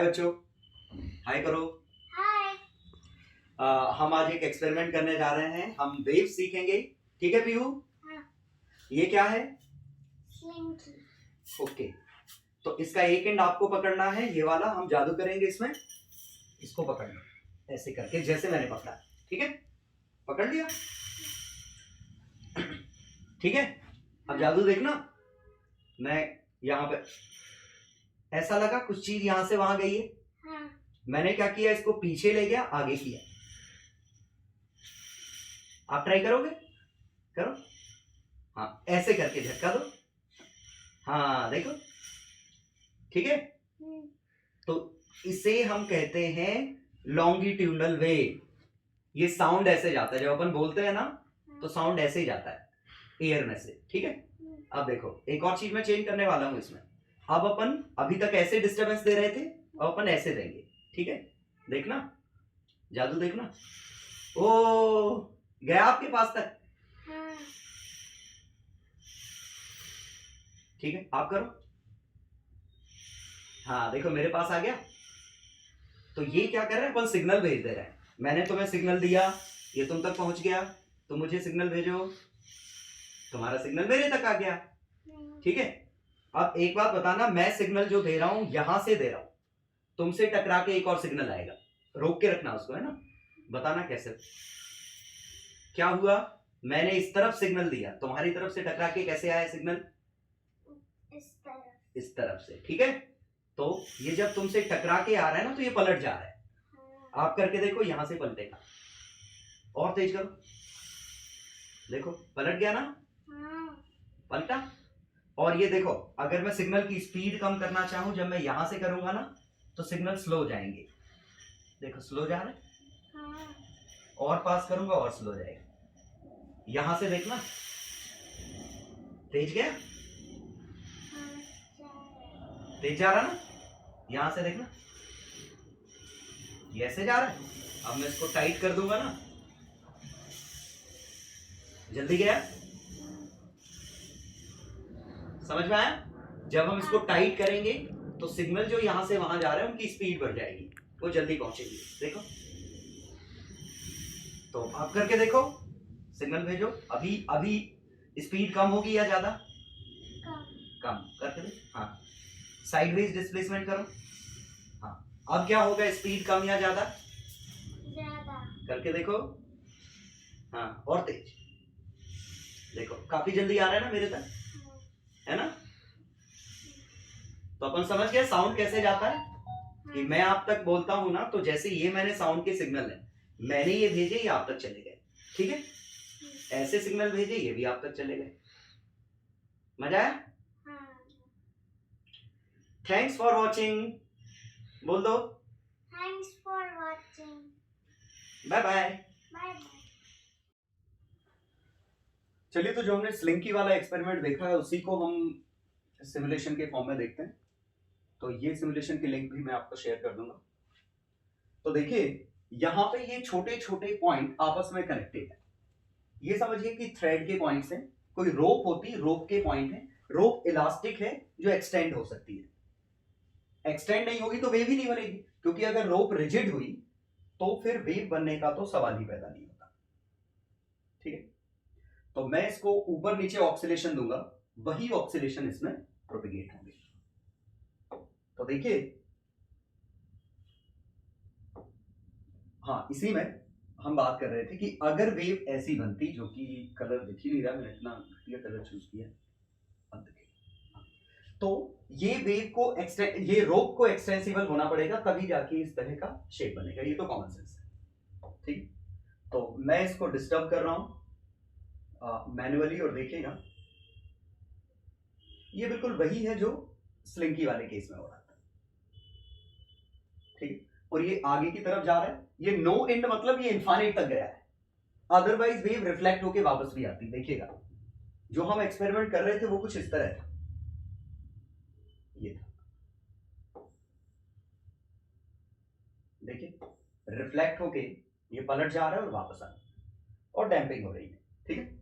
हाय बच्चों, हाय करो। हाय। हम आज एक एक्सपेरिमेंट करने जा रहे हैं। हम वेव सीखेंगे, ठीक है पीयू? हाँ। ये क्या है? स्लिंकी। ओके, तो इसका एक एंड आपको पकड़ना है, ये वाला। हम जादू करेंगे इसमें, इसको पकड़ना ऐसे करके, जैसे मैंने पकड़ा, ठीक है? पकड़ लिया, ठीक है? अब जादू देखना। मैं यहाँ पे ऐसा लगा कुछ चीज यहां से वहां गई है। हाँ। मैंने क्या किया, इसको पीछे ले गया, आगे किया। आप ट्राई करोगे? करो। हाँ, ऐसे करके झटका दो। हाँ देखो, ठीक है? तो इसे हम कहते हैं लॉन्गिट्यूडनल वेव। ये साउंड ऐसे जाता है, जब अपन बोलते हैं ना तो साउंड ऐसे ही जाता है एयर में से, ठीक है? अब देखो, एक और चीज मैं चेंज करने वाला हूं इसमें। अब अपन अभी तक ऐसे डिस्टरबेंस दे रहे थे, अब अपन ऐसे देंगे, ठीक है? देखना, जादू देखना। ओ, गया आपके पास तक? हाँ। ठीक है, आप करो। हाँ देखो, मेरे पास आ गया। तो ये क्या कर रहे हैं, अपन सिग्नल भेज दे रहे हैं। मैंने तुम्हें सिग्नल दिया, ये तुम तक पहुंच गया, तो मुझे सिग्नल भेजो, तुम्हारा सिग्नल मेरे तक आ गया, ठीक है? अब एक बात बताना, मैं सिग्नल जो दे रहा हूं यहां से दे रहा हूं, तुमसे टकरा के एक और सिग्नल आएगा, रोक के रखना उसको, है ना? बताना कैसे, क्या हुआ? मैंने इस तरफ सिग्नल दिया, तुम्हारी तरफ से टकरा के कैसे आया सिग्नल? इस तरफ से, ठीक है? तो ये जब तुमसे टकरा के आ रहा है ना, तो ये पलट जा रहा है। हाँ। आप करके देखो, यहां से पलटेगा, और तेज करो, देखो पलट गया ना? हाँ। पलटा। और ये देखो, अगर मैं सिग्नल की स्पीड कम करना चाहूं, जब मैं यहां से करूंगा ना, तो सिग्नल स्लो हो जाएंगे। देखो स्लो जा रहा है। हाँ। और पास करूंगा और स्लो जाएगा। यहां से देखना, तेज गया, तेज जा रहा ना? यहां से देखना, ये ऐसे जा रहा है। अब मैं इसको टाइट कर दूंगा ना, जल्दी गया। समझ में आया? जब हम इसको टाइट करेंगे तो सिग्नल जो यहां से वहां जा रहे हैं उनकी स्पीड बढ़ जाएगी, वो जल्दी पहुंचेगी। देखो, तो आप करके देखो, सिग्नल भेजो। अभी अभी स्पीड कम होगी या ज्यादा? कम करके दे। हाँ, साइडवेज डिस्प्लेसमेंट करो। हाँ, अब क्या होगा, स्पीड कम या ज्यादा? ज्यादा। करके देखो। हाँ, और तेज। देखो काफी जल्दी आ रहा है ना मेरे तक, है ना? तो अपन समझ गए साउंड कैसे जाता है, कि मैं आप तक बोलता हूं ना, तो जैसे ये मैंने साउंड के सिग्नल है, मैंने ये भेजे, ये आप तक चले गए, ठीक है? ऐसे सिग्नल भेजे, ये भी आप तक चले गए। मजा आया? थैंक्स फॉर वॉचिंग बोल दो। Thanks for watching. Bye bye. Bye. चलिए, तो जो हमने स्लिंकी वाला एक्सपेरिमेंट देखा है, उसी को हम सिमुलेशन के फॉर्म में देखते हैं। तो ये सिमुलेशन की लिंक भी मैं आपको शेयर कर दूंगा। तो देखिए, यहां पे ये छोटे छोटे पॉइंट आपस में कनेक्टेड है। ये समझिए कि थ्रेड के पॉइंट्स हैं, कोई रोप होती, रोप के पॉइंट है। रोप इलास्टिक है जो एक्सटेंड हो सकती है। एक्सटेंड नहीं होगी तो वेव ही नहीं बनेगी, क्योंकि अगर रोप रिजिड हुई तो फिर वेव बनने का तो सवाल ही पैदा नहीं होता, ठीक है? तो मैं इसको ऊपर नीचे ऑक्सीलेशन दूंगा, वही ऑक्सीलेशन इसमें प्रोपिगेट होंगे। तो देखिए, हाँ, इसी में हम बात कर रहे थे कि अगर वेव ऐसी बनती, जो कि कलर दिख ही नहीं रहा, मैंने इतना घटिया कलर चूज किया, अब देखिए, तो ये वेव को ये रोप को एक्सटेंसिबल होना पड़ेगा, तभी जाके इस तरह का शेप बनेगा। ये तो कॉमन सेंस है, ठीक? तो मैं इसको डिस्टर्ब कर रहा हूं मैन्युअली, और देखिएगा ये बिल्कुल वही है जो स्लिंकी वाले केस में हो रहा था, ठीक? और ये आगे की तरफ जा रहा है, ये नो एंड मतलब ये इनफाइनाइट तक गया है, अदरवाइज वेव रिफ्लेक्ट होके वापस भी आती। देखिएगा, जो हम एक्सपेरिमेंट कर रहे थे वो कुछ इस तरह था, ये था, देखिए, रिफ्लेक्ट होके ये पलट जा रहा है और वापस आ रहा है, और डैम्पिंग हो रही है, ठीक है?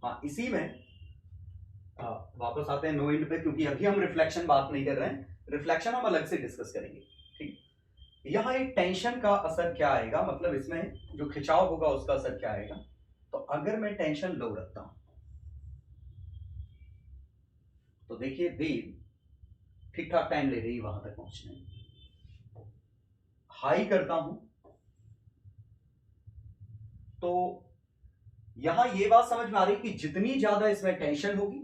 हाँ, इसी में वापस आते हैं नो एंड पे, क्योंकि अभी हम रिफ्लेक्शन बात नहीं कर रहे हैं, रिफ्लेक्शन हम अलग से डिस्कस करेंगे, ठीक। यहाँ एक टेंशन का असर क्या आएगा, मतलब इसमें जो खिंचाव होगा उसका असर क्या आएगा। तो अगर मैं टेंशन लो रखता हूं तो देखिए वेव ठीक ठाक टाइम ले रही है वहां तक पहुंचने में। हाई करता हूं तो यहां ये बात समझ में आ रही है कि जितनी ज्यादा इसमें टेंशन होगी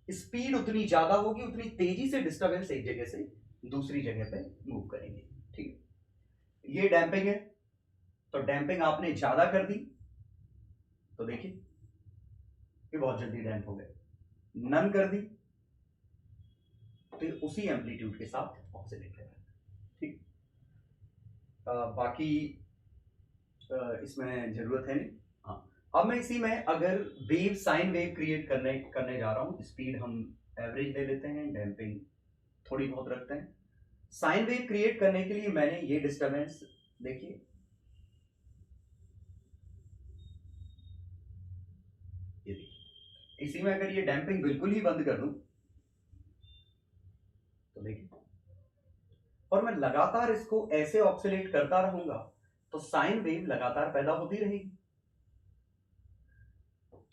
स्पीड उतनी ज्यादा होगी, उतनी तेजी से डिस्टरबेंस एक जगह से दूसरी जगह पे मूव करेंगे, ठीक है। ये डैंपिंग है, तो डैंपिंग आपने ज्यादा कर दी तो देखिए ये बहुत जल्दी डैम्प हो गए। नन कर दी तो ये उसी एम्पलीट्यूड के साथ ऑक्सीलेट कर रहा है, ठीक। बाकी इसमें जरूरत है नहीं। हाँ, अब मैं इसी में अगर वेव साइन वेव क्रिएट करने जा रहा हूं, स्पीड हम एवरेज ले लेते हैं, डैम्पिंग थोड़ी बहुत रखते हैं। साइन वेव क्रिएट करने के लिए मैंने ये डिस्टरबेंस देखिए, ये देखिए, इसी में अगर ये डैम्पिंग बिल्कुल ही बंद कर दूं तो देखिए, और मैं लगातार इसको ऐसे ऑक्सीलेट करता रहूंगा तो साइन वेव लगातार पैदा होती रहेगी,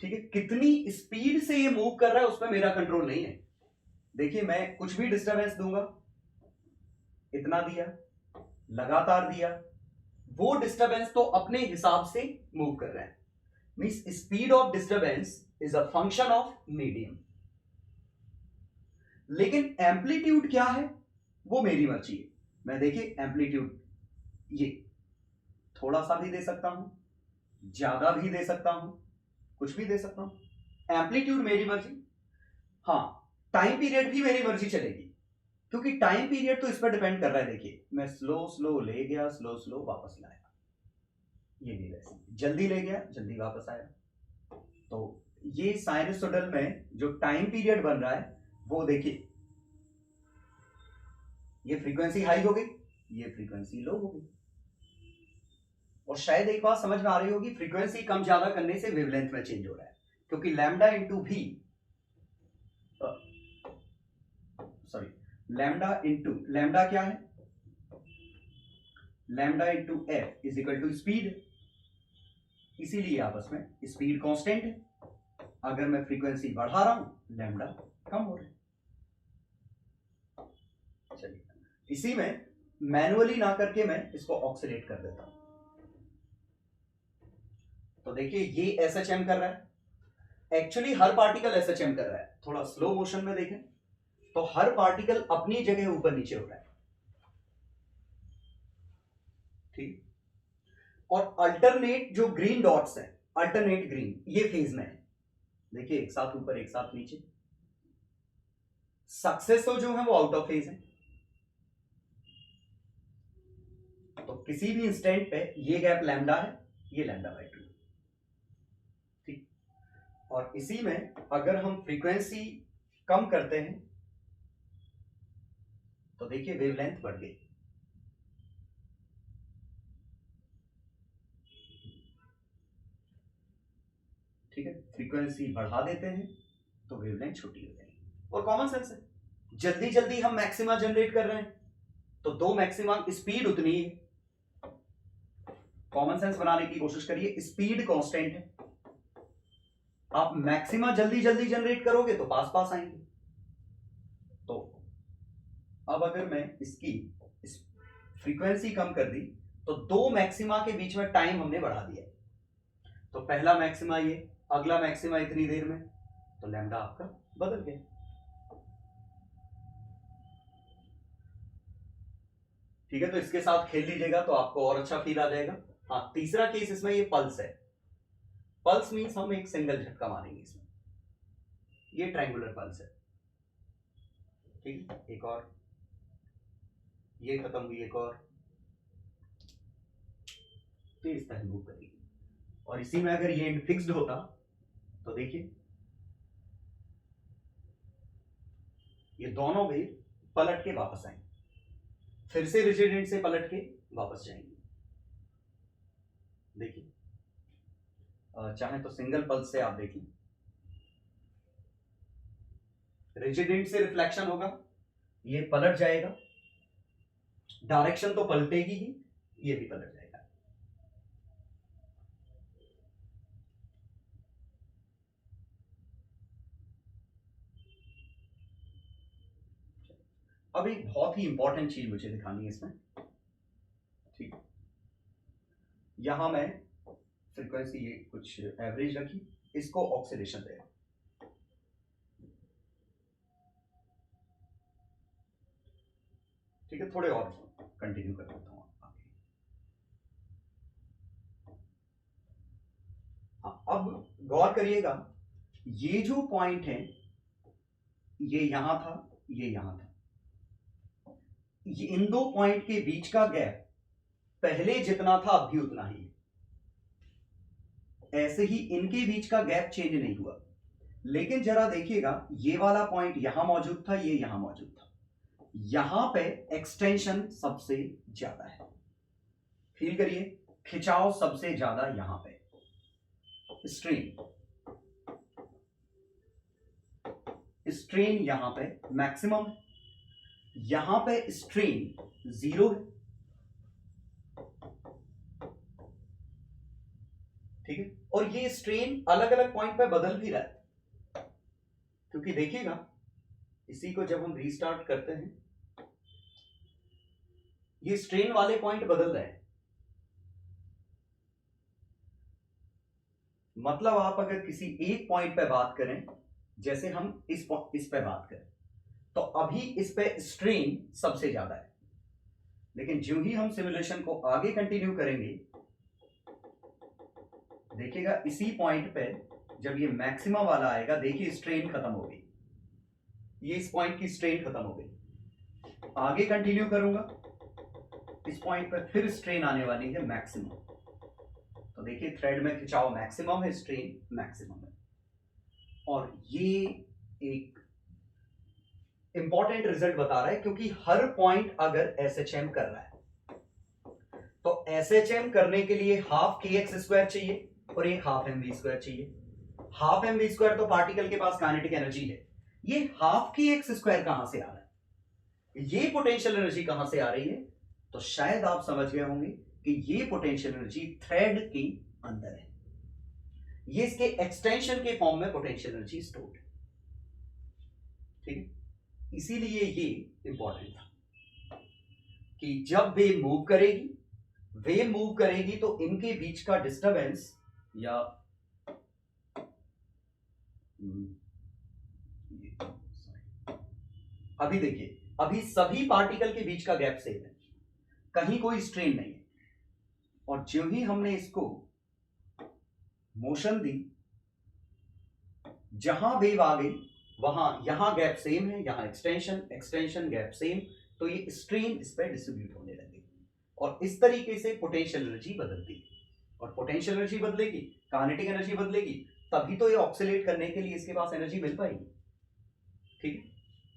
ठीक है। कितनी स्पीड से ये मूव कर रहा है उसमें मेरा कंट्रोल नहीं है। देखिए मैं कुछ भी डिस्टरबेंस दूंगा, इतना दिया, लगातार दिया, वो डिस्टरबेंस तो अपने हिसाब से मूव कर रहा है। Means speed of disturbance is a function of medium, लेकिन एम्पलीट्यूड क्या है वो मेरी मर्जी है। मैं देखिए एम्पलीट्यूड ये थोड़ा सा भी दे सकता हूं, ज्यादा भी दे सकता हूं, कुछ भी दे सकता हूं, एम्पलीट्यूड मेरी मर्जी। हाँ, टाइम पीरियड भी मेरी मर्जी चलेगी, क्योंकि टाइम पीरियड तो इस पर डिपेंड कर रहा है। देखिए मैं स्लो स्लो ले गया, स्लो स्लो वापस लाया, ये भी वैसे जल्दी ले गया, जल्दी वापस आया। तो ये साइनसोइडल में जो टाइम पीरियड बन रहा है वो देखिए, ये फ्रीक्वेंसी हाई हो गई, ये फ्रीक्वेंसी लो हो गई। और शायद एक बात समझ में आ रही होगी, फ्रीक्वेंसी कम ज्यादा करने से वेवलेंथ में चेंज हो रहा है, क्योंकि लैम्डा इंटू भी, सॉरी, लैम्डा क्या है, lambda into F is equal to speed, इसीलिए आपस में स्पीड कांस्टेंट है। अगर मैं फ्रीक्वेंसी बढ़ा रहा हूं लैम्डा कम हो रहा है। चलिए इसी में मैनुअली ना करके मैं इसको ऑक्सीलेट कर देता हूं। तो देखिए ये एसएचएम कर रहा है, एक्चुअली हर पार्टिकल एसएचएम कर रहा है। थोड़ा स्लो मोशन में देखें तो हर पार्टिकल अपनी जगह ऊपर नीचे हो रहा है, ठीक। और अल्टरनेट जो ग्रीन डॉट्स हैं, अल्टरनेट ग्रीन, ये फेज में है, देखिए एक साथ ऊपर एक साथ नीचे। सक्सेसो जो है वो आउट ऑफ फेज है, तो किसी भी इंस्टेंट पे ये गैप लैम्डा है, ये लैम्डा बाय 2, ठीक। और इसी में अगर हम फ्रीक्वेंसी कम करते हैं तो देखिए वेवलेंथ बढ़ गई, ठीक है। फ्रीक्वेंसी बढ़ा देते हैं तो वेवलेंथ छोटी हो जाएगी। और कॉमन सेंस है, जल्दी जल्दी हम मैक्सिमा जनरेट कर रहे हैं तो दो मैक्सिमा स्पीड उतनी ही है। कॉमन सेंस बनाने की कोशिश करिए, स्पीड कांस्टेंट है, आप मैक्सिमा जल्दी जल्दी जनरेट करोगे तो पास पास आएंगे। तो अब अगर मैं इसकी फ्रीक्वेंसी कम कर दी तो दो मैक्सिमा के बीच में टाइम हमने बढ़ा दिया, तो पहला मैक्सिमा ये, अगला मैक्सिमा इतनी देर में, तो लैम्डा आपका बदल गया, ठीक है। तो इसके साथ खेल लीजिएगा तो आपको और अच्छा फील आ जाएगा। हाँ, तीसरा केस इसमें ये पल्स है, पल्स मीन्स हम एक सिंगल झटका मारेंगे इसमें, ये ट्रायंगुलर पल्स है, ठीक है। एक और, ये खत्म हुई, एक और, तो इस तरह मूव करेगी। और इसी में अगर ये फिक्स्ड होता तो देखिए ये दोनों वेव पलट के वापस आएंगे, फिर से रिजिड एंड से पलट के वापस जाएंगे। देखिए चाहे तो सिंगल पल्स से आप देखिए, रिजिड एंड से रिफ्लेक्शन होगा, ये पलट जाएगा, डायरेक्शन तो पलटेगी ही, ये भी पलट जाएगा। अब एक बहुत ही इंपॉर्टेंट चीज मुझे दिखानी है इसमें, ठीक। यहां मैं फ्रीक्वेंसी ये कुछ एवरेज रखी, इसको ऑक्सीडेशन दे, ठीक है। थोड़े और कंटिन्यू कर देता हूं आगे। हाँ, अब गौर करिएगा, ये जो पॉइंट है ये यहां था, ये यहां था, ये इन दो पॉइंट के बीच का गैप पहले जितना था अब भी उतना ही है। ऐसे ही इनके बीच का गैप चेंज नहीं हुआ, लेकिन जरा देखिएगा, ये वाला पॉइंट यहां मौजूद था, ये यहां मौजूद था, यहां पे एक्सटेंशन सबसे ज्यादा है। फील करिए, खिंचाव सबसे ज्यादा यहां पे, स्ट्रेन यहां पे मैक्सिमम है, यहां पे स्ट्रेन 0 है, ठीक है। और ये स्ट्रेन अलग अलग पॉइंट पे बदल भी रहा है, क्योंकि देखिएगा इसी को जब हम रीस्टार्ट करते हैं, ये स्ट्रेन वाले पॉइंट बदल रहे हैं। मतलब आप अगर किसी एक पॉइंट पे बात करें, जैसे हम इस पे बात करें, तो अभी इस पे स्ट्रेन सबसे ज्यादा है, लेकिन जो ही हम सिमुलेशन को आगे कंटिन्यू करेंगे, देखिएगा इसी पॉइंट पे जब ये मैक्सिमम वाला आएगा, देखिए स्ट्रेन खत्म हो गई, ये इस पॉइंट की स्ट्रेन खत्म हो गई। आगे कंटिन्यू करूंगा, इस पॉइंट पे फिर स्ट्रेन आने वाली है मैक्सिमम, तो देखिए थ्रेड में खिंचाव मैक्सिमम है, स्ट्रेन मैक्सिमम है। और ये एक इंपॉर्टेंट रिजल्ट बता रहा है, क्योंकि हर पॉइंट अगर एसएचएम कर रहा है, तो एसएचएम करने के लिए हाफ के एक्स स्क्वायर चाहिए और एक हाफ एम वी स्क्वायर चाहिए। हाफ एम वी स्क्वायर तो पार्टिकल के पास काइनेटिक एनर्जी है, ये हाफ के एक्स स्क्वायर कहां से आ रहा है, ये पोटेंशियल एनर्जी कहां से आ रही है, तो शायद आप समझ गए होंगे कि ये पोटेंशियल एनर्जी थ्रेड के अंदर है, ये इसके एक्सटेंशन के फॉर्म में पोटेंशियल एनर्जी स्टोर्ड है, ठीक है। इसीलिए ये इंपॉर्टेंट था कि जब वेव मूव करेगी तो इनके बीच का डिस्टरबेंस या अभी देखिए, अभी सभी पार्टिकल के बीच का गैप सेम है, कहीं कोई स्ट्रेन नहीं है, और जो ही हमने इसको मोशन दी, जहां वेव आ गई वहां यहां गैप सेम है, यहां एक्सटेंशन गैप सेम, तो ये स्ट्रेन इस पर डिस्ट्रीब्यूट होने लगे, और इस तरीके से पोटेंशियल एनर्जी बदलती है, और पोटेंशियल एनर्जी बदलेगी, काइनेटिक एनर्जी बदलेगी, तभी तो ये ऑक्सीलेट करने के लिए इसके पास एनर्जी मिल पाएगी, ठीक है।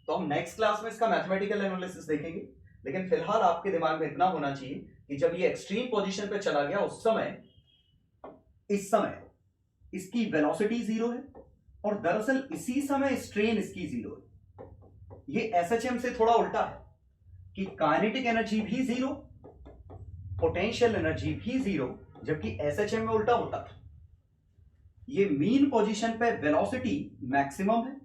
तो हम नेक्स्ट क्लास में इसका मैथमेटिकल एनालिसिस देखेंगे, लेकिन फिलहाल आपके दिमाग में इतना होना चाहिए कि जब ये एक्सट्रीम पोजीशन पे चला गया, उस समय इस समय इसकी वेलोसिटी 0 है, और दरअसल इसी समय स्ट्रेन इसकी 0 है। ये एसएचएम से थोड़ा उल्टा है कि काइनेटिक एनर्जी भी 0, पोटेंशियल एनर्जी भी 0, जबकि एसएचएम में उल्टा होता था, ये मीन पोजीशन पे वेलोसिटी मैक्सिमम है,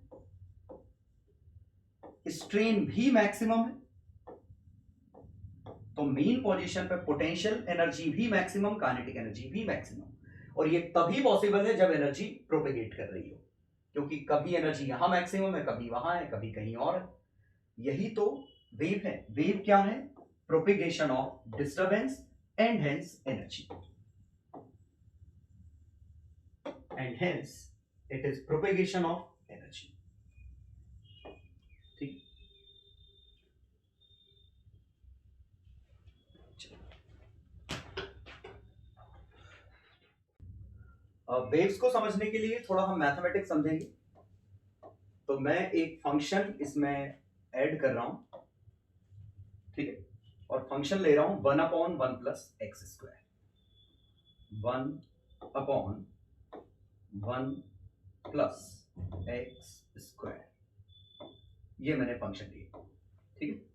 स्ट्रेन भी मैक्सिमम है, तो मीन पोजीशन पे पोटेंशियल एनर्जी भी मैक्सिमम, काइनेटिक एनर्जी भी मैक्सिमम, और ये तभी पॉसिबल है जब एनर्जी प्रोपेगेट कर रही हो, क्योंकि कभी एनर्जी यहां मैक्सिमम है, कभी वहां है, कभी कहीं और है। यही तो वेव है। वेव क्या है? Propagation of disturbance and hence energy, and hence it is propagation of energy, ठीक। वेव्स को समझने के लिए थोड़ा हम मैथमेटिक्स समझेंगे, तो मैं एक फंक्शन इसमें ऐड कर रहा हूं, ठीक है, और फंक्शन ले रहा हूं 1/1 plus x square, 1/1 plus x square, ये मैंने फंक्शन लिया। ठीक है।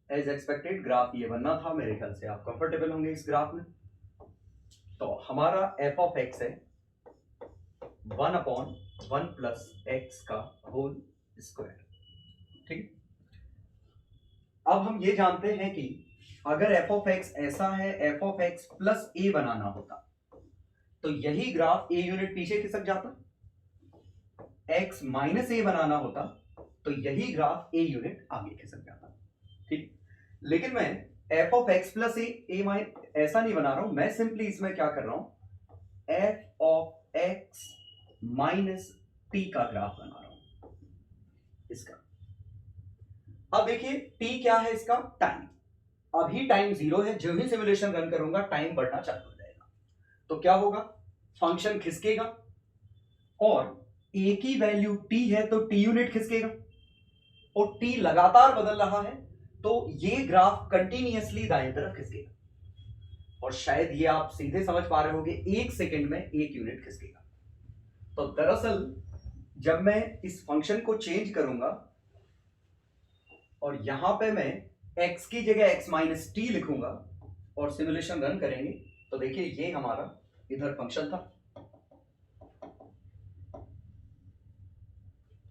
एज एक्सपेक्टेड ग्राफ ये बनना था, मेरे ख्याल से आप कंफर्टेबल होंगे इस ग्राफ में। तो हमारा एफ ऑफ एक्स है 1/1 प्लस एक्स का होल स्क्वायर। ठीक। अब हम ये जानते हैं कि अगर एफ ऑफ एक्स ऐसा है, एफ ऑफ एक्स प्लस ए बनाना होता तो यही ग्राफ ए यूनिट पीछे खिसक जाता, एक्स माइनस ए बनाना होता तो यही ग्राफ ए यूनिट आगे खिसक जाता। ठीक। लेकिन मैं F of x plus A mine ऐसा नहीं बना रहा हूं, मैं सिंपली इसमें क्या कर रहा हूं, F of x minus T का ग्राफ बना रहा हूं इसका। अब देखिए टी क्या है इसका, टाइम। अभी टाइम 0 है, जो ही सिमुलेशन रन करूंगा टाइम बढ़ना चालू हो जाएगा। तो क्या होगा, फंक्शन खिसकेगा और ए की वैल्यू टी है तो टी यूनिट खिसकेगा और टी लगातार बदल रहा है तो ये ग्राफ कंटिन्यूअसली दाएं तरफ खिसकेगा। और शायद ये आप सीधे समझ पा रहे होंगे, 1 सेकंड में 1 यूनिट खिसकेगा। तो दरअसल जब मैं इस फंक्शन को चेंज करूंगा और यहां पे मैं x की जगह x माइनस टी लिखूंगा और सिमुलेशन रन करेंगे तो देखिए ये हमारा इधर फंक्शन था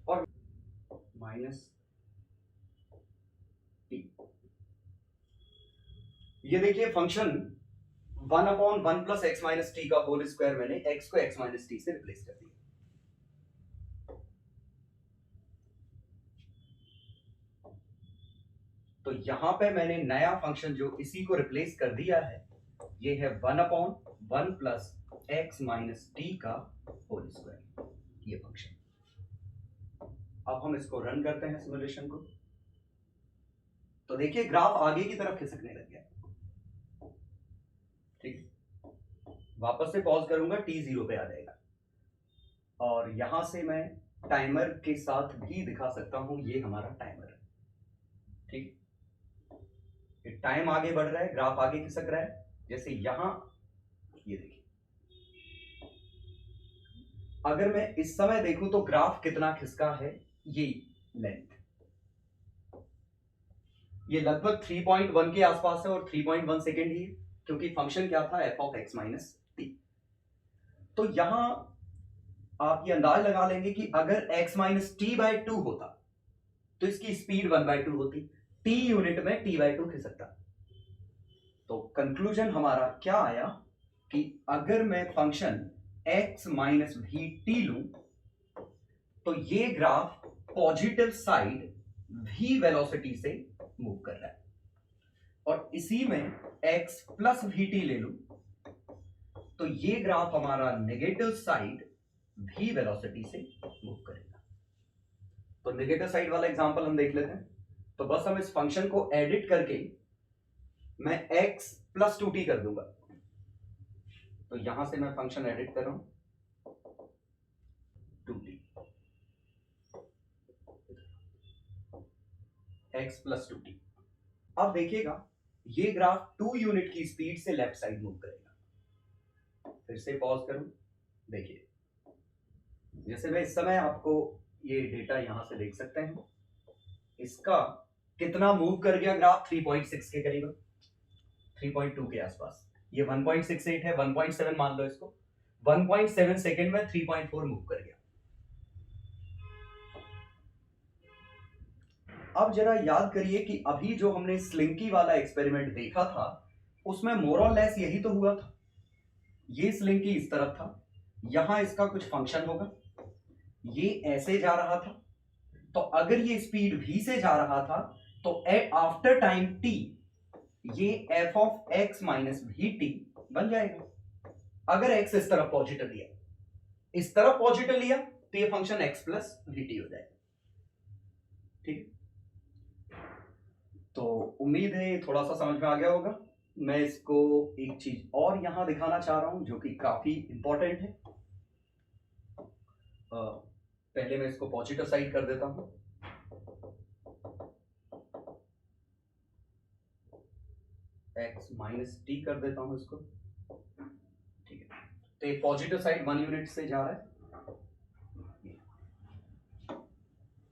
और माइनस टी, ये देखिए function 1/1 plus x minus T का होल स्क्वायर, मैंने x को x माइनस टी से रिप्लेस कर दिया। तो यहां पे मैंने नया फंक्शन जो इसी को रिप्लेस कर दिया है, ये है 1/1 प्लस एक्स माइनस टी का होल स्क्वायर, ये फंक्शन। अब हम इसको रन करते हैं सिमुलेशन को, तो देखिए ग्राफ आगे की तरफ खिसकने लग गया। ठीक, वापस से पॉज करूंगा, टी 0 पे आ जाएगा और यहां से मैं टाइमर के साथ भी दिखा सकता हूं, ये हमारा टाइमर है। ठीक, टाइम आगे बढ़ रहा है, ग्राफ आगे खिसक रहा है। जैसे यहां ये देखिए, अगर मैं इस समय देखूं तो ग्राफ कितना खिसका है, ये लेंथ, ये लगभग 3.1 के आसपास है और 3.1 सेकेंड ही है, क्योंकि फंक्शन क्या था, F of x minus T. तो यहां आप ये अंदाज लगा लेंगे कि अगर x माइनस टी बाई 2 होता तो इसकी स्पीड 1/2 होती, टी यूनिट में t बाई 2 खिसकता। तो कंक्लूजन हमारा क्या आया कि अगर मैं फंक्शन x माइनस भी टी लूं तो ये graph positive side v velocity से मूव कर रहा है और इसी में x प्लस वी टी ले लूं तो ये ग्राफ हमारा नेगेटिव साइड v वेलोसिटी से मूव करेगा। तो नेगेटिव साइड वाला एग्जांपल हम देख लेते हैं। तो बस हम इस फंक्शन को एडिट करके मैं x प्लस 2t कर दूंगा। तो यहां से मैं फंक्शन एडिट कर रहा हूं 2t, x प्लस 2t। अब देखिएगा ये ग्राफ 2 यूनिट की स्पीड से लेफ्ट साइड मूव करेगा। फिर से पॉज करूं, देखिए जैसे मैं इस समय आपको ये डेटा यहां से देख सकते हैं, इसका कितना मूव कर गया ग्राफ, 3.6 के करीब, 3.2 के आसपास। ये 1.68 है, 1.7 मान लो इसको, 1.7 सेकेंड में 3.4 मूव कर गया। अब जरा याद करिए कि अभी जो हमने स्लिंकी वाला एक्सपेरिमेंट देखा था उसमें मोर और लेस यही तो हुआ था। ये स्लिंकी इस तरफ था, यहां इसका कुछ फंक्शन होगा, ये ऐसे जा रहा था, तो अगर ये स्पीड v से जा रहा था तो आफ्टर टाइम t ये f of x minus we T बन जाएगा। अगर x इस तरफ पॉजिटिव लिया, इस तरफ पॉजिटिव लिया तो ये function x plus we T हो जाएगा। ठीक, तो उम्मीद है थोड़ा सा समझ में आ गया होगा। मैं इसको एक चीज और यहां दिखाना चाह रहा हूं जो कि काफी इंपॉर्टेंट है। पहले मैं इसको पॉजिटिव साइड कर देता हूं, x माइनस टी कर देता हूं इसको। ठीक है, तो ये पॉजिटिव साइड 1 यूनिट से जा रहा है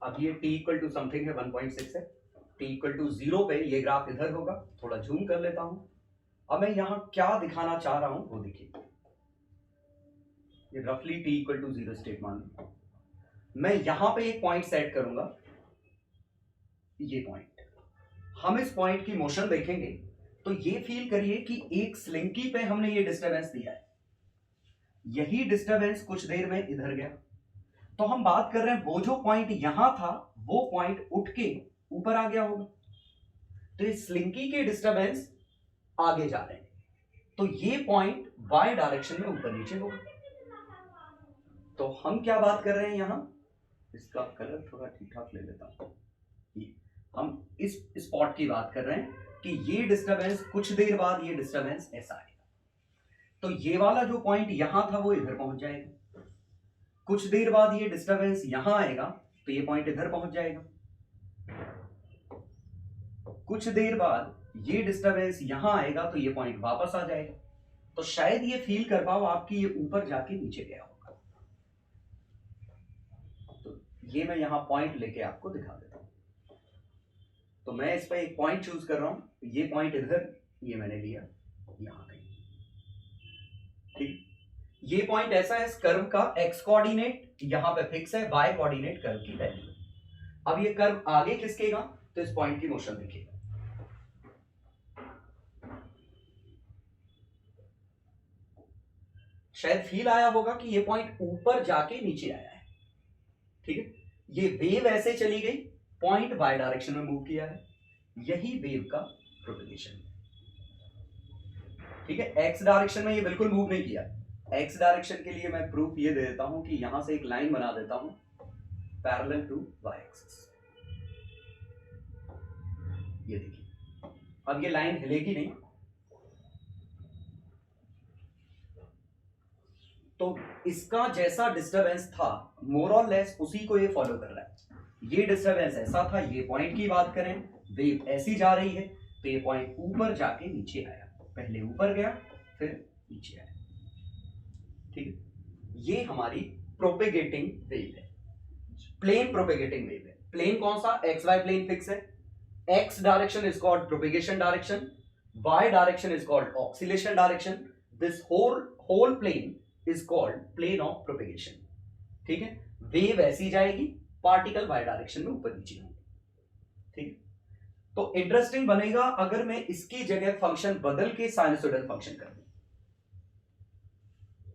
अब ये t इक्वल टू समथिंग है 1.6 है, t इक्वल टू 0 पे ये ग्राफ इधर होगा, थोड़ा जूम कर लेता हूं। अब मैं यहां क्या दिखाना चाह रहा हूं वो देखिए, ये रफली t इक्वल टू 0 स्टेट मान लो। मैं यहां पे एक पॉइंट सेट करूंगा, ये पॉइंट, हम इस पॉइंट की मोशन देखेंगे तो ये फील करिए कि एक स्लिंकी पे हमने ये डिस्टरबेंस दिया है, यही डिस्टरबेंस कुछ देर में इधर गया, तो हम बात कर रहे हैं वो जो पॉइंट यहां था वो पॉइंट उठ के ऊपर आ गया होगा, तो इस स्लिंकी के डिस्टरबेंस आगे जा रहे हैं, तो ये पॉइंट y डायरेक्शन में ऊपर नीचे होगा। तो हम क्या बात कर रहे हैं यहां, इसका कलर थोड़ा ठीक ठाक ले लेता हूं, हम इस स्पॉट की बात कर रहे हैं कि ये डिस्टरबेंस कुछ देर बाद ये डिस्टरबेंस ऐसा आएगा, तो ये वाला जो पॉइंट यहां था वो इधर पहुंच जाएगा, कुछ देर बाद ये डिस्टरबेंस यहां आएगा तो ये पॉइंट इधर पहुंच जाएगा, कुछ देर बाद ये डिस्टरबेंस यहां आएगा तो ये पॉइंट वापस आ जाएगा, तो शायद ये फील कर पाओ आपकी ये ऊपर जाके नीचे गया होगा। तो ये मैं यहां पॉइंट लेके आपको दिखा देता हूं, तो मैं इस पर एक पॉइंट चूज कर रहा हूं, ये पॉइंट इधर, ये मैंने लिया यहां कहीं, ठीक, ये पॉइंट ऐसा है, इस कर्व का x कोऑर्डिनेट यहां पे फिक्स है, y कोऑर्डिनेट कर्व की वैल्यू। अब ये कर्व आगे खिसकेगा तो इस पॉइंट की मोशन देखिएगा, शायद फील आया होगा कि ये पॉइंट ऊपर जाके नीचे आया है, ठीक है, ये वेव ऐसे चली गई, पॉइंट y डायरेक्शन में मूव किया है, यही वेव का प्रोपगेशन है, ठीक है, x डायरेक्शन में ये बिल्कुल मूव नहीं किया, x डायरेक्शन के लिए मैं प्रूफ ये दे देता हूं कि यहां से एक लाइन बना देता हूं पैरेलल टू y एक्सिस, ये देखिए, अब ये लाइन हिलेगी नहीं, तो इसका जैसा डिस्टरबेंस था मोर और लेस उसी को ये फॉलो कर रहा है, ये डिस्टरबेंस ऐसा था, ये पॉइंट की बात करें, वेव ऐसी जा रही है तो ये पॉइंट ऊपर जाके नीचे आया, पहले ऊपर गया फिर नीचे आया, ठीक है, ये हमारी प्रोपेगेटिंग वेव है, प्लेन प्रोपेगेटिंग वेव है, प्लेन कौन सा, एक्स वाई प्लेन फिक्स है, x direction is called propagation direction, y direction is called oscillation direction, this whole plane is called plane of propagation, ठीक है, वेव ऐसी जाएगी, particle y direction में ऊपर नीचे होंगे, ठीक, तो इंटरेस्टिंग बनेगा अगर मैं इसकी जगह फंक्शन बदल के साइनसोइडल फंक्शन कर दूं,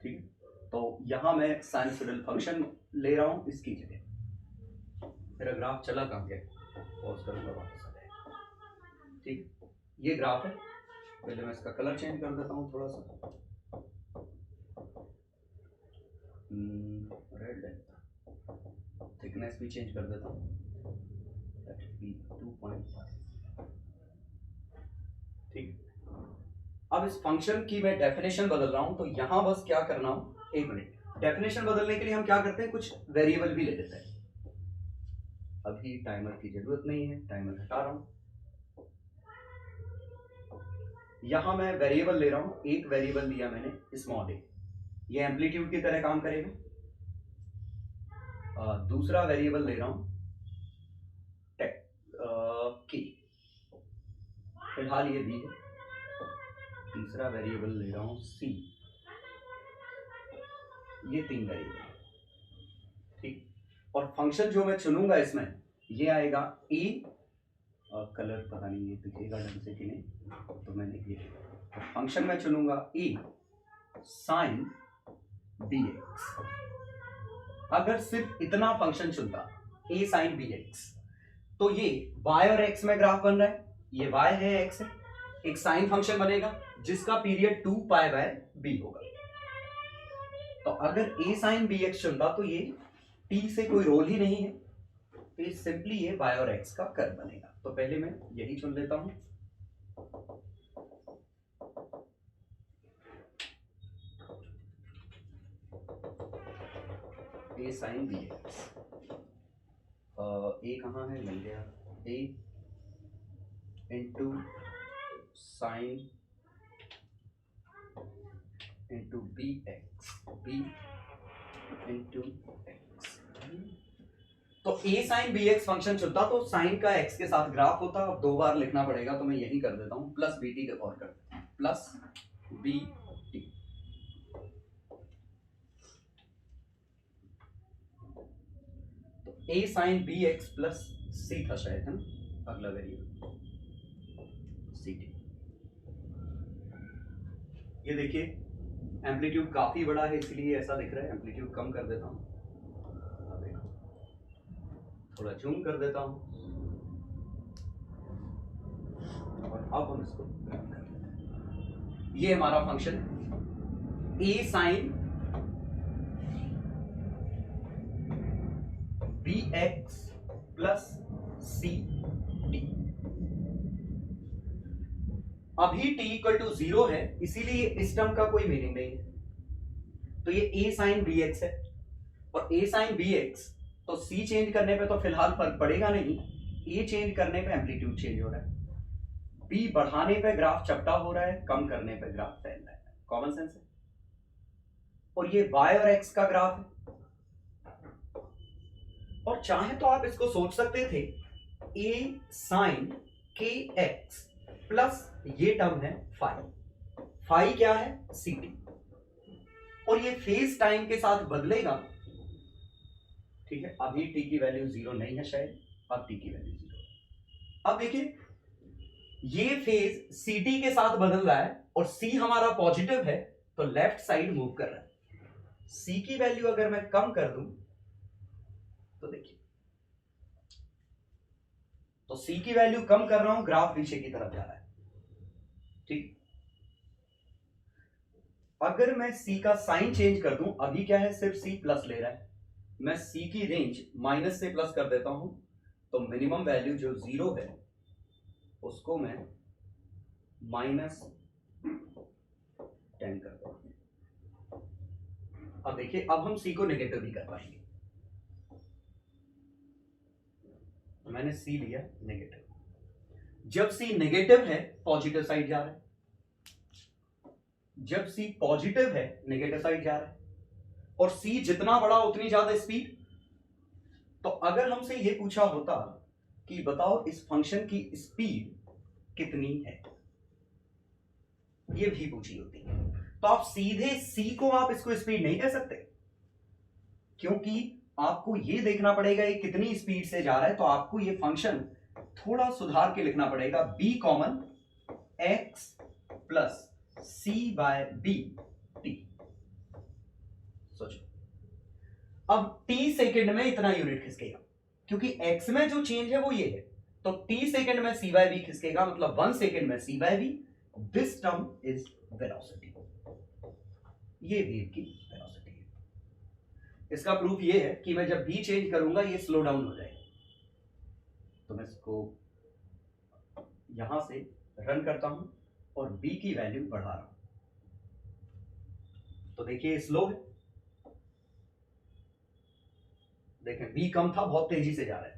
ठीक है, तो यहां मैं साइनसोइडल फंक्शन ले रहा हूं इसकी जगह, मेरा ग्राफ चला कहां गया, पॉज करूंगा वापस, ठीक, ये ग्राफ है, पहले मैं इसका कलर चेंज कर देता हूं थोड़ा सा, रेड है, थिकनेस भी चेंज कर देता हूं, 2.5, ठीक, अब इस फंक्शन की मैं डेफिनेशन बदल रहा हूं, तो यहां बस क्या करना हो, एक मिनट, डेफिनेशन बदलने के लिए हम क्या करते हैं, कुछ वेरिएबल भी ले लेते हैं, अभी टाइमर की जरूरत नहीं है, टाइमर हटा रहा हूं, यहां मैं वेरिएबल ले रहा हूं, एक वेरिएबल लिया मैंने स्मॉल ए, ये एम्पलीट्यूड की तरह काम करेगा, दूसरा वेरिएबल ले रहा हूं के, फिलहाल ये बी है, तीसरा वेरिएबल ले रहा हूं सी, ये 3 वेरिएबल, ठीक, और फंक्शन जो मैं चुनूंगा इसमें ये आएगा ए, कलर पता नहीं ये दिखेगा ढंग से कि नहीं, तो मैंने ये फंक्शन में चुनूंगा ए साइन बी एक्स, अगर सिर्फ इतना फंक्शन चुनता ए साइन बी एक्स, तो ये y और x में ग्राफ बन रहा है, ये y है x है, एक साइन फंक्शन बनेगा जिसका पीरियड 2 पाई बाय b होगा, तो अगर a साइन बी एक्स चुनता तो ये t से कोई रोल ही नहीं है, तो ये सिंपली ये y और x का कर्व बनेगा, तो पहले मैं यही चुन लेता हूं, a sine B X, A कहाँ है, मिल गया, a into sine into B X, B into X, तो a sin bx फंक्शन चुनता तो साइन का x के साथ ग्राफ होता। अब 2 बार लिखना पड़ेगा तो मैं यही कर देता हूं, प्लस bt के और कर देता हूं, प्लस bt। तो a sin bx plus c था शायद, है ना अगला वेरिएबल ct। ये देखिए एम्पलीट्यूड काफी बड़ा है इसलिए ऐसा दिख रहा है, एम्पलीट्यूड कम कर देता हूं, देखो थोड़ा जूम कर देता हूं और अब हम इसको रन कर लेते हैं। ये हमारा फंक्शन है a sin bx plus c t। अभी t इक्वल टू 0 है इसीलिए इस टर्म का कोई मीनिंग नहीं है। तो ये a sin bx है और a sin bx तो c चेंज करने पे तो फिलहाल फर्क पड़ेगा नहीं, a चेंज करने पे एम्पलीट्यूड चेंज हो रहा है, b बढ़ाने पे ग्राफ चपटा हो रहा है, कम करने पे ग्राफ फैल रहा है। कॉमन सेंस है। और ये y और x का ग्राफ है और चाहे तो आप इसको सोच सकते थे a sin kx प्लस ये टर्म है फाई क्या है ct, और ये फेज टाइम के साथ बदलेगा। ठीक है, अभी t की वैल्यू 0 नहीं है शायद, अब t की वैल्यू 0 है। अब देखिए ये फेज ct के साथ बदल रहा है और c हमारा पॉजिटिव है तो लेफ्ट साइड मूव कर रहा है। c की वैल्यू अगर मैं कम कर दूं तो देखिए, तो c की वैल्यू कम कर रहा हूं, ग्राफ पीछे की तरफ जा रहा है। ठीक, अगर मैं c का साइन चेंज कर दूं, अभी क्या है सिर्फ c प्लस ले रहा है, मैं c की रेंज माइनस से प्लस कर देता हूं तो मिनिमम वैल्यू जो 0 है उसको मैं -10 कर देता हूं। अब देखिए अब हम c को नेगेटिव भी कर पाएंगे। मैंने c लिया नेगेटिव, जब c नेगेटिव है पॉजिटिव साइड जा रहा है, जब c पॉजिटिव है नेगेटिव साइड जा रहा है, और c जितना बड़ा उतनी ज्यादा स्पीड। तो अगर हमसे यह पूछा होता कि बताओ इस फंक्शन की स्पीड कितनी है, यह भी पूछी होती है, तो आप सीधे c को आप इसको स्पीड नहीं कह सकते, क्योंकि आपको यह देखना पड़ेगा ये कितनी स्पीड से जा रहा है। तो आपको ये फंक्शन थोड़ा सुधार के लिखना पड़ेगा, b common x plus c bye b t। सोचो अब t सेकंड में इतना यूनिट खिसकेगा, क्योंकि x में जो चेंज है वो ये है, तो t सेकंड में c बाय b खिसकेगा, मतलब 1 सेकंड में c bye b। This term is velocity, ये वेव की वेलोसिटी है। इसका प्रूफ ये है कि मैं जब b चेंज करूंगा ये स्लो डाउन हो जाएगा। तो मैं इसको यहां से रन करता हूं और b की वैल्यू बढ़ा रहा हूं, तो देखिए स्लो है, देखें b कम था, बहुत तेजी से जा रहा है।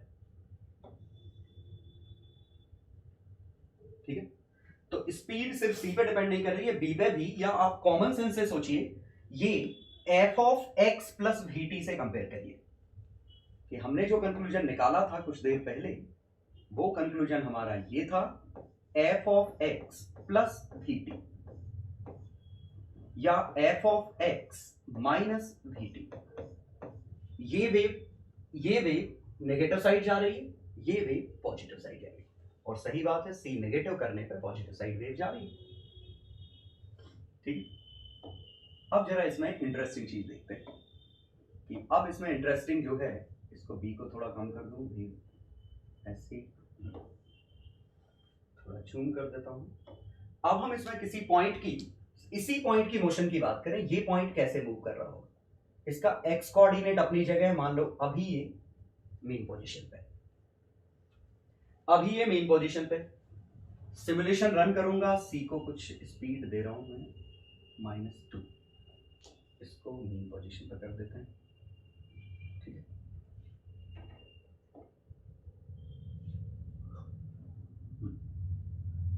ठीक है, तो स्पीड सिर्फ c पे डिपेंड नहीं कर रही है, b पे भी। या आप कॉमन सेंस से सोचिए, ये f of x plus vt से कंपेयर करिए कि हमने जो कंक्लूजन निकाला था कुछ देर पहले, वो कंक्लूजन हमारा ये था f of x plus vt या f of x minus vt। ये वेव नेगेटिव साइड जा रही है, ये वेव पॉजिटिव साइड जा रही है, और सही बात है c नेगेटिव करने पर पॉजिटिव साइड वेव जा रही है। ठीक, अब जरा इसमें इंटरेस्टिंग चीज देखते हैं कि अब इसमें इंटरेस्टिंग जो है, इसको b को थोड़ा कम कर दूं, b ऐसे थोड़ा जूम कर देता हूं। अब हम इसमें किसी पॉइंट की, इसी पॉइंट की मोशन की बात करें, ये पॉइंट कैसे मूव कर रहा होगा। इसका x कोऑर्डिनेट अपनी जगह है, मान लो अभी ये मेन पोजीशन पे, अभी ये मेन पोजीशन पे। सिमुलेशन रन करूंगा, c को कुछ स्पीड दे रहा हूं मैं -2, इसको मेन पोजीशन पर कर देते हैं। ठीक है,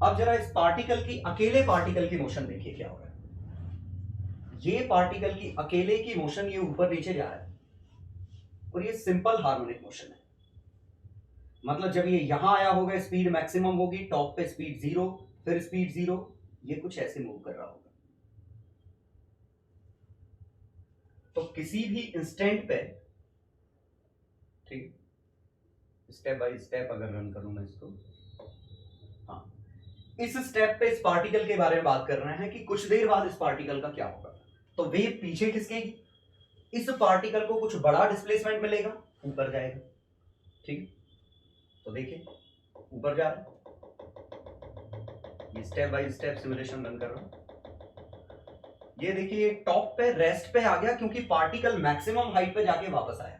अब जरा इस पार्टिकल की, अकेले पार्टिकल की मोशन देखिए क्या हो रहा है। ये पार्टिकल की अकेले की मोशन, ये ऊपर नीचे जा रहा है और ये सिंपल हार्मोनिक मोशन है। मतलब जब ये यहां आया होगा स्पीड मैक्सिमम होगी, टॉप पे स्पीड 0, फिर स्पीड 0, ये कुछ ऐसे मूव कर रहा होगा। तो किसी भी इंस्टेंट पे, ठीक, स्टेप बाय स्टेप अगर रन करूं मैं इसको, हाँ, इस स्टेप पे इस पार्टिकल के बारे में बात कर रहे हैं कि कुछ देर बाद इस पार्टिकल का क्या होगा। तो वेव पीछे खिसकेगी, इस पार्टिकल को कुछ बड़ा डिस्प्लेसमेंट मिलेगा, ऊपर जाएगा, ठीक। तो देखिए ऊपर जा रहा है, ये step by step simulation run कर रहा हूं। ये देखिए टॉप पे रेस्ट पे आ गया क्योंकि पार्टिकल मैक्सिमम हाइट पे जाके वापस आया।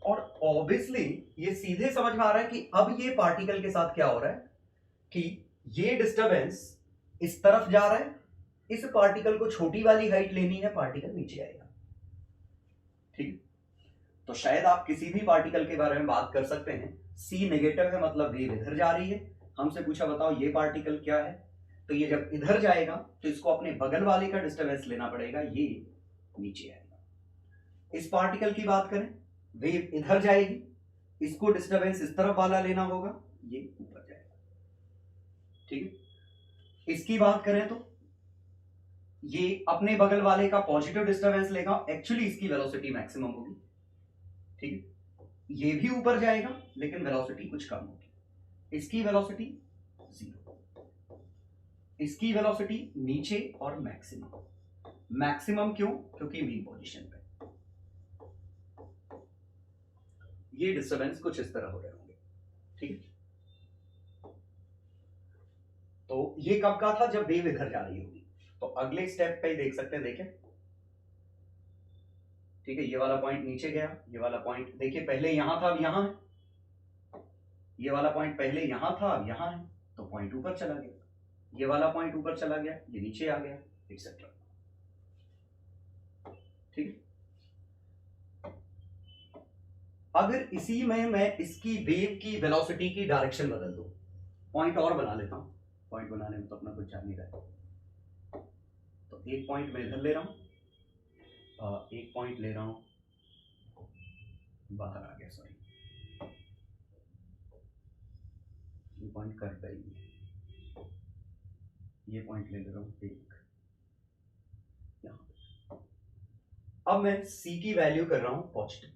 और ऑब्वियसली ये सीधे समझ में आ रहा है कि अब ये पार्टिकल के साथ क्या हो रहा है कि ये डिस्टरबेंस इस तरफ जा रहा है, इस पार्टिकल को छोटी वाली हाइट लेनी है, पार्टिकल नीचे आएगा, ठीक। तो शायद आप किसी भी पार्टिकल के बारे में बात कर सकते हैं, C नेगेटिव है मतलब वेव इधर जा रही है, हमसे पूछा बताओ ये पार्टिकल क्या है, तो ये जब इधर जाएगा तो इसको अपने बगल वाले का डिस्टरबेंस लेना पड़ेगा, ये नीचे आएगा। इस पार्टिकल की बात करें, वेव इधर जाएगी, इसको डिस्टरबेंस इस तरफ वाला लेना होगा, ये ऊपर जाएगा, ठीक है। इसकी बात करें तो ये अपने बगल वाले का पॉजिटिव डिस्टरबेंस लेगा, एक्चुअली इसकी वेलोसिटी मैक्सिमम होगी, ठीक है। ये भी ऊपर जाएगा लेकिन वेलोसिटी कुछ कम होगी, इसकी वेलोसिटी 0, इसकी वेलोसिटी नीचे और मैक्सिमम। मैक्सिमम क्यों? क्योंकि मीन पोजीशन पे ये डिस्टरबेंस कुछ इस तरह हो रहे होंगे, ठीक है। तो ये कब का था? जब वेव इधर जा रही होगी। तो अगले स्टेप पे ही देख सकते हैं, देखें, ठीक है। ये वाला पॉइंट नीचे गया, ये वाला पॉइंट देखिए पहले यहां था अब यहां है, ये वाला पॉइंट पहले यहां था अब यहां है, तो पॉइंट ऊपर चला गया, ये वाला पॉइंट ऊपर चला गया, ये नीचे आ गया, एक्सेट्रा, ठीक है। अगर इसी में मैं इसकी वेव की वेलोसिटी की डायरेक्शन बदल दूं, पॉइंट और बना लेता हूं, पॉइंट बनाने में तो अपना कुछ जा नहीं रहा है, तो एक पॉइंट मैं इधर ले रहा हूं, एक पॉइंट ले रहा हूं, बाहर आ गया, सॉरी, ये पॉइंट कट करेंगे, ये पॉइंट ले रहा हूं एक यहां। अब मैं C की वैल्यू कर रहा हूं पॉजिटिव।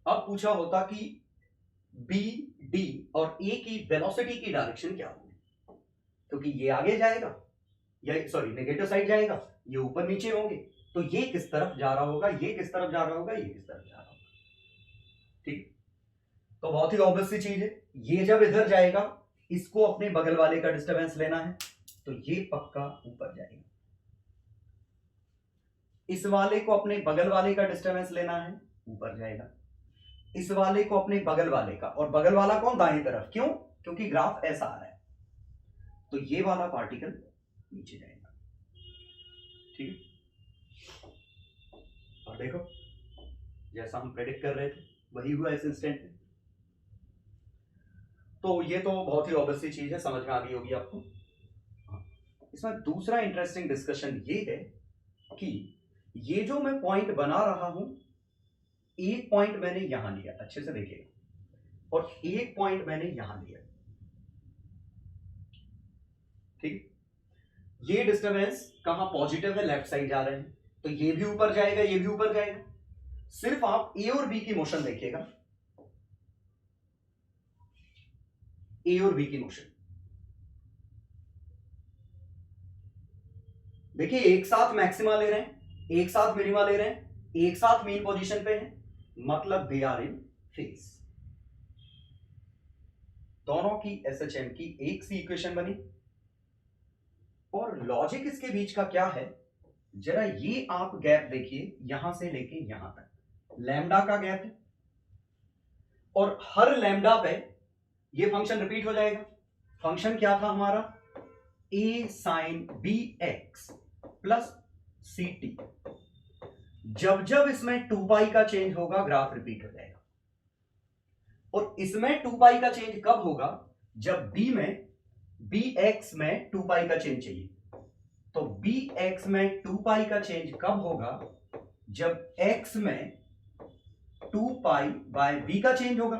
अब पूछा होता कि B, D और A की वेलोसिटी की डायरेक्शन क्या होगी, क्योंकि ये आगे जाएगा, या सॉरी नेगेटिव साइड जाएगा, ये ऊपर नीचे होंगे, तो ये किस तरफ जा रहा होगा, ये किस तरफ जा रहा होगा, ये किस तरफ जा रहा होगा, ठीक। तो बहुत ही ऑब्वियस सी चीज है, ये जब इधर जाएगा इसको अपने बगल वाले का डिस्टरबेंस लेना है, तो ये पक्का ऊपर जाएगा, इस वाले को अपने बगल वाले का डिस्टरबेंस लेना है, ऊपर जाएगा, इस वाले को अपने बगल वाले का, और बगल वाला कौन? दाएं तरफ, क्यों? क्योंकि ग्राफ ऐसा आ रहा है, तो ये वाला पार्टिकल नीचे जाएगा, ठीक है। और देखो जैसा हम प्रेडिक्ट कर रहे थे वही हुआ इस इंस्टेंट में। तो ये तो बहुत ही ऑब्वियस सी चीज है, समझ में आ गई होगी आपको। इसमें दूसरा इंटरेस्टिंग डिस्कशन ये है कि ये जो मैं पॉइंट बना रहा हूं, एक पॉइंट मैंने यहां लिया, अच्छे से देखिएगा, और एक पॉइंट मैंने यहां लिया, ठीक। ये डिस्टरबेंस कहां पॉजिटिव है? लेफ्ट साइड जा रहे हैं, तो ये भी ऊपर जाएगा, ये भी ऊपर जाएगा। सिर्फ आप ए और बी की मोशन देखिएगा, ए और बी की मोशन देखिए, एक साथ मैक्सिमा ले रहे हैं, एक साथ मिनिमा ले रहे हैं, एक साथ मीन पोजीशन पे हैं, मतलब दे आर इन फेज। दोनों की एसएचएम की एक सी इक्वेशन बनी। और लॉजिक इसके बीच का क्या है, जरा ये आप गैप देखिए, यहां से लेके यहां तक लैम्डा का गैप है, और हर लैम्डा पे ये फंक्शन रिपीट हो जाएगा। फंक्शन क्या था हमारा? a sin bx प्लस सी टी। जब जब इसमें 2 पाई का चेंज होगा ग्राफ रिपीट हो जाएगा, और इसमें 2 पाई का चेंज कब होगा? जब b में bx में 2 पाई का चेंज चाहिए। तो bx में 2 पाई का चेंज कब होगा? जब x में 2 पाई बाय b का चेंज होगा,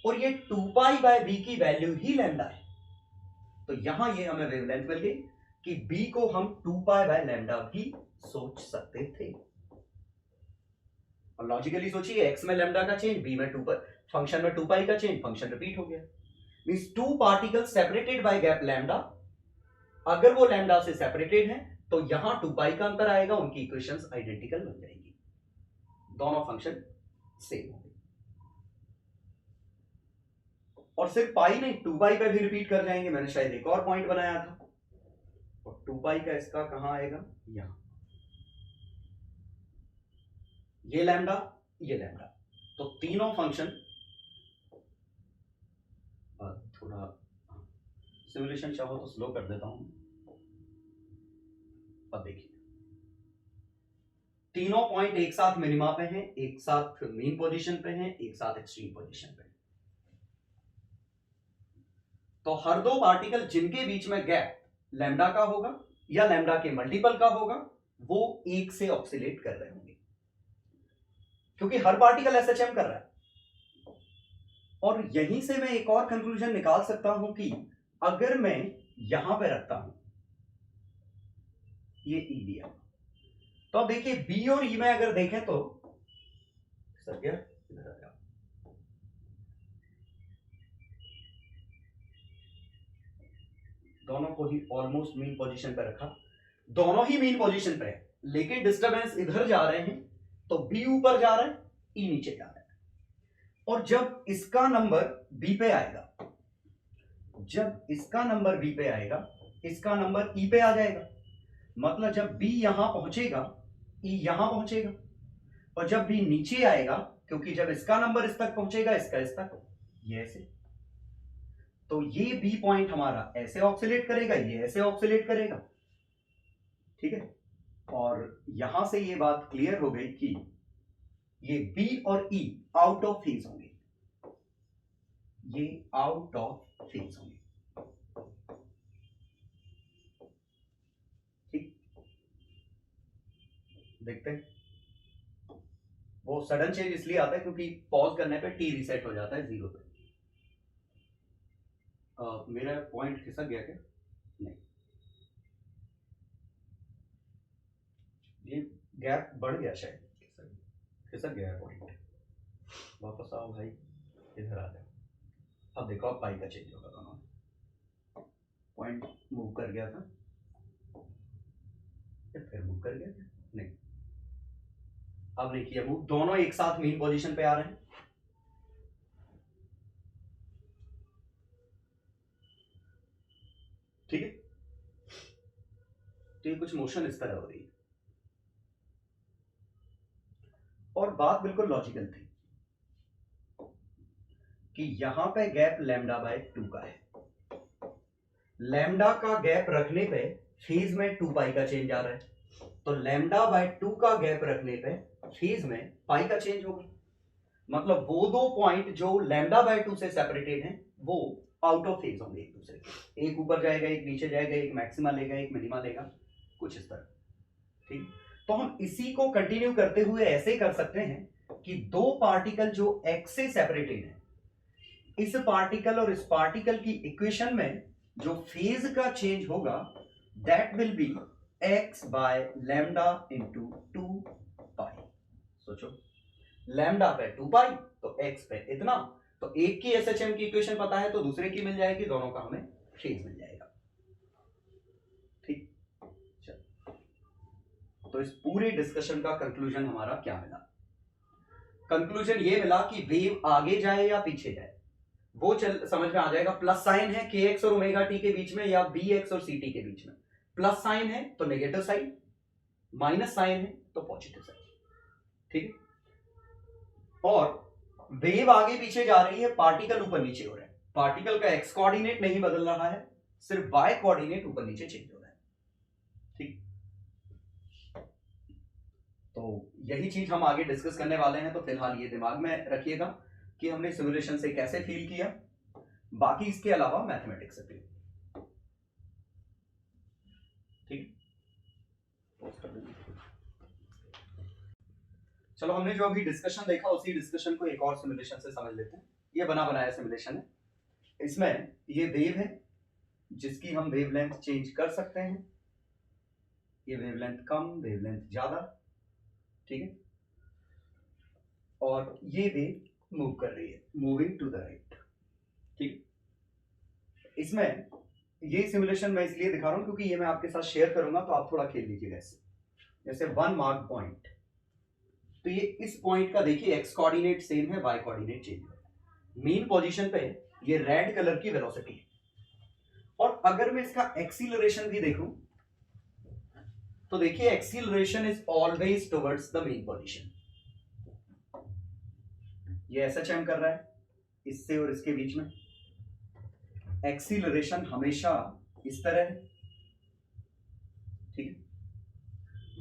और ये 2 पाई बाय b की वैल्यू ही लैम्डा है, तो यहां ये हमें वेवलेंथ मिल गई कि b को हम 2 पाई बाय लैम्डा भी सोच सकते थे। और लॉजिकली सोचिए, x में लैम्डा का चेंज, b में 2 पाई, फंक्शन में 2 पाई का चेंज, फंक्शन रिपीट हो गया। Means two particles separated by gap lambda, अगर वो लैम्डा से सेपरेटेड है तो यहां 2 पाई का अंतर आएगा, उनकी इक्वेशंस आइडेंटिकल बन जाएंगी, दोनों फंक्शन सेम होंगे। और सिर्फ पाई नहीं, 2 पाई पे भी रिपीट कर जाएंगे। मैंने शायद एक और पॉइंट बनाया था, और 2 पाई का इसका कहां आएगा, यहां, ये लैम्डा ये लैम्डा, तो तीनों फंक्शन, थोड़ा सिमुलेशन चाहो तो स्लो कर देता हूं। अब देखिए, तीनों पॉइंट एक साथ मिनिमा पे हैं, एक साथ मीन पोजीशन पे हैं, एक साथ एक्सट्रीम पोजीशन पे हैं। तो हर दो पार्टिकल जिनके बीच में गैप लैम्डा का होगा या लैम्डा के मल्टीपल का होगा, वो एक से ऑक्सीलेट कर रहे होंगे, क्योंकि हर पार्टिकल एसएचएम कर रहा है। और यहीं से मैं एक और कंक्लूजन निकाल सकता हूं कि अगर मैं यहां पे रखता हूं ये ई दिया, तो अब देखिए बी और ई में अगर देखें तो सर क्या इधर आ जाओ, दोनों को ही ऑलमोस्ट मीन पोजीशन पे रखा, दोनों ही मीन पोजीशन पे है, लेकिन डिस्टरबेंस इधर जा रहे हैं, तो बी ऊपर जा रहा है, ई नीचे जा रहा है। और जब इसका नंबर बी पे आएगा, जब इसका नंबर बी पे आएगा, इसका नंबर ई पे आ जाएगा। मतलब जब बी यहां पहुंचेगा, ई यहां पहुंचेगा, और जब बी नीचे आएगा, क्योंकि जब इसका नंबर इस तक पहुंचेगा, इसका इस तक, ये ऐसे, तो ये बी पॉइंट हमारा ऐसे ऑक्सीलेट करेगा, ये ऐसे ऑक्सीलेट करेगा, ठीक है। और यहां से ये बात क्लियर हो गई कि ये बी और ई आउट ऑफ फेज होंगे, ये आउट ऑफ फेज होंगे, ठीक। देखते हैं, वो सडन चेंज इसलिए आता है क्योंकि पॉज करने पे टी रीसेट हो जाता है 0 पे। मेरा पॉइंट खिसक गया क्या? नहीं, ये गैप बढ़ गया शायद, खिसक गया है पॉइंट। वापस आओ भाई, इधर आ जाओ। अब देखो, अब पाई का चेंज होगा, दोनों पॉइंट मूव कर गया था, फिर मूव कर गया था, नहीं अब नहीं किया मूव, दोनों एक साथ मीन पोजीशन पे आ रहे हैं। ठीक है, तो ये कुछ मोशन इस तरह हो रही है, और बात बिल्कुल लॉजिकल थी कि यहां पे गैप लैम्डा बाय 2 का है, लैम्डा का गैप रखने पे फेज में 2 पाई का चेंज आ रहा है, तो लैम्डा बाय 2 का गैप रखने पे फेज में पाई का चेंज होगा। मतलब वो दो पॉइंट जो लैम्डा बाय 2 से सेपरेटेड हैं, वो आउट ऑफ फेज होंगे एक दूसरे के, एक ऊपर जाएगा, एक नीचे जाएगा, एक मैक्सिमा लेगा, एक मिनिमा लेगा, कुछ इस तरह, ठीक। तो हम इसी को कंटिन्यू करते हुए ऐसे कर सकते हैं कि दो पार्टिकल जो x से सेपरेटेड है, इस पार्टिकल और इस पार्टिकल की इक्वेशन में जो फेज का चेंज होगा, that will be x by lambda into 2 पाई। सोचो, लैम्डा पे 2 पाई तो x पे इतना, तो एक की एसएचएम की इक्वेशन पता है तो दूसरे की मिल जाएगी, दोनों का हमें फेज मिल जाएगा, ठीक। चलो, तो इस पूरे डिस्कशन का कंक्लूजन हमारा क्या मिला? कंक्लूजन ये मिला कि वेव आगे जाए या पीछे जाए वो समझ में आ जाएगा। प्लस साइन है kx और ओमेगा टी के बीच में, या bx और ct के बीच में, प्लस साइन है तो नेगेटिव साइन, माइनस साइन है तो पॉजिटिव साइन, ठीक है। और वेव आगे पीछे जा रही है, पार्टिकल ऊपर नीचे हो रहे हैं, पार्टिकल का एक्स कोऑर्डिनेट नहीं बदल रहा है, सिर्फ वाई कोऑर्डिनेट ऊपर नीचे चेंज हो रहा है, ठीक। तो यही चीज हम आगे डिस्कस करने वाले हैं, तो फिलहाल ये दिमाग में रखिएगा कि हमने सिमुलेशन से कैसे फील किया, बाकी इसके अलावा मैथमेटिक्स से फील, ठीक। चलो हमने जो अभी डिस्कशन देखा उसी डिस्कशन को एक और सिमुलेशन से समझ लेते हैं। ये बना बनाया सिमुलेशन है, इसमें ये वेव है जिसकी हम वेवलेंथ चेंज कर सकते हैं। ये वेवलेंथ कम, वेवलेंथ ज्यादा, ठीक है। और ये वेव मूव कर रही है, मूविंग टू द राइट, ठीक। इसमें ये सिमुलेशन मैं इसलिए दिखा रहा हूं क्योंकि ये मैं आपके साथ शेयर करूंगा तो आप थोड़ा खेल लीजिएगा इससे। जैसे 1 मार्क पॉइंट, तो ये इस पॉइंट का देखिए एक्स कोऑर्डिनेट सेम है, वाई कोऑर्डिनेट चेंज है। मेन पोजीशन पे ये रेड कलर की वेलोसिटी है। और अगर मैं इसका एक्सीलरेशन भी देखूं तो देखिए acceleration is always towards the main position. ये SHM कर रहा है इससे और इसके बीच में, एक्सीलरेशन हमेशा इस तरह है, ठीक है।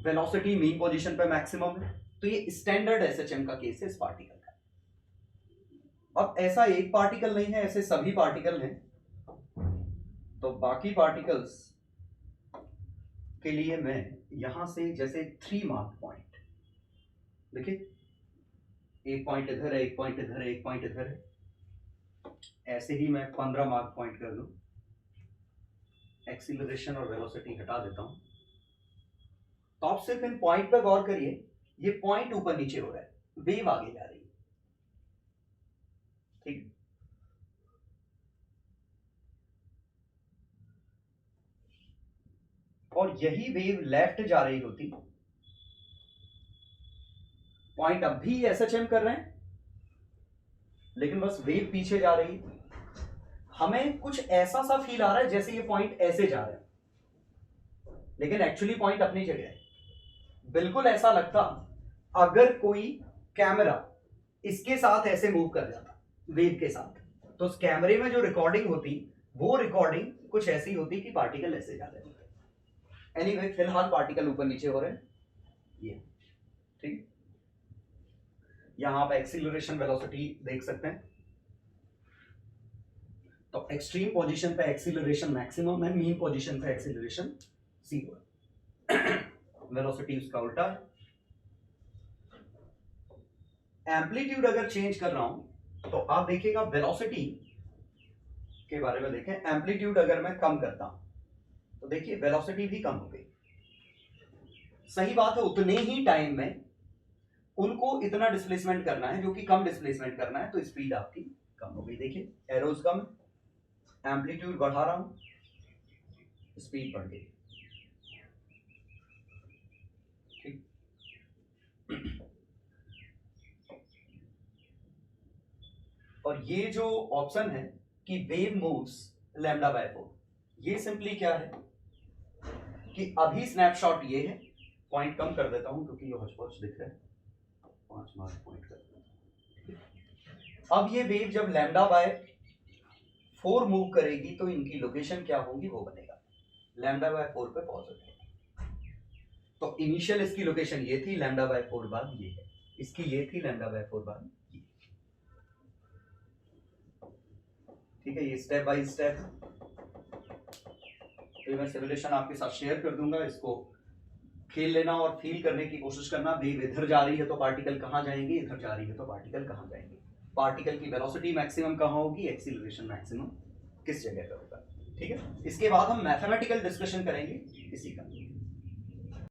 वेलोसिटी मेन पोजीशन पे मैक्सिमम है। तो ये स्टैंडर्ड SHM का केस है इस पार्टिकल का। अब ऐसा एक पार्टिकल नहीं है, ऐसे सभी पार्टिकल हैं। तो बाकी पार्टिकल्स के लिए मैं यहां से जैसे 3 मार्क पॉइंट, देखिए एक पॉइंट इधर है, एक पॉइंट इधर है, एक पॉइंट इधर है, ऐसे ही मैं 15 मार्क पॉइंट कर दूं। एक्सीलरेशन और वेलोसिटी हटा देता हूं। तो आप सिर्फ इन पॉइंट पर गौर करिए, ये पॉइंट ऊपर नीचे हो रहा है, वेव आगे जा रही है, ठीक। और यही वेव लेफ्ट जा रही होती, पॉइंट अब भी SHM कर रहे हैं लेकिन बस वेव पीछे जा रही है। हमें कुछ ऐसा सा फील आ रहा है जैसे ये पॉइंट ऐसे जा रहा है, लेकिन एक्चुअली पॉइंट अपनी जगह है। बिल्कुल ऐसा लगता अगर कोई कैमरा इसके साथ ऐसे मूव कर जाता वेव के साथ, तो उस कैमरे में जो रिकॉर्डिंग होती वो रिकॉर्डिंग कुछ ऐसी होती कि पार्टिकल ऐसे जा रहे होते। एनीवे फिलहाल पार्टिकल ऊपर नीचे हो रहे हैं, ये ठीक। यहां आप एक्सीलरेशन वेलोसिटी देख सकते हैं। तो एक्सट्रीम पोजीशन पे एक्सीलरेशन मैक्सिमम है, मीन पोजीशन पे एक्सीलरेशन 0 है। वेलोसिटी उसका उल्टा है। एम्पलीट्यूड अगर चेंज कर रहा हूं तो आप देखिएगा वेलोसिटी के बारे में देखें। एम्पलीट्यूड अगर मैं कम करता हूं तो देखिए वेलोसिटी भी कम हो गई। सही बात है, उतने ही टाइम में उनको इतना डिस्प्लेसमेंट करना है जो कि कम डिस्प्लेसमेंट करना है, तो स्पीड आपकी कम हो गई। देखिए एरोज कम, एम्पलीट्यूड बढ़ा रहा हूं, स्पीड बढ़ गई, ठीक। और ये जो ऑप्शन है कि वेव मूव्स λ/4, ये सिंपली क्या है कि अभी स्नैपशॉट ये है। पॉइंट कम कर देता हूं क्योंकि ये हॉचपॉच दिख रहा है, 5 मार्क पॉइंट कर देता हूं। अब ये वेव जब λ/4 मूव करेगी तो इनकी लोकेशन क्या होगी वो बनेगा, λ/4 पे पॉजिटिव। तो इनिशियल इसकी लोकेशन ये थी, λ/4 बाद ये है, इसकी ये थी, λ/4 बाद ये, ठीक है। ये स्टेप बाय स्टेप, तो मैं सिमुलेशन आपके साथ शेयर कर दूंगा, इसको खेल लेना और फील करने की कोशिश करना। वेव इधर जा रही है तो पार्टिकल कहां जाएंगे, इधर जा रही है तो पार्टिकल कहां जाएंगे, पार्टिकल की वेलोसिटी मैक्सिमम कहां होगी, एक्सीलरेशन मैक्सिमम किस जगह पर होगा, ठीक है। इसके बाद हम मैथमेटिकल डिस्कशन करेंगे इसी का।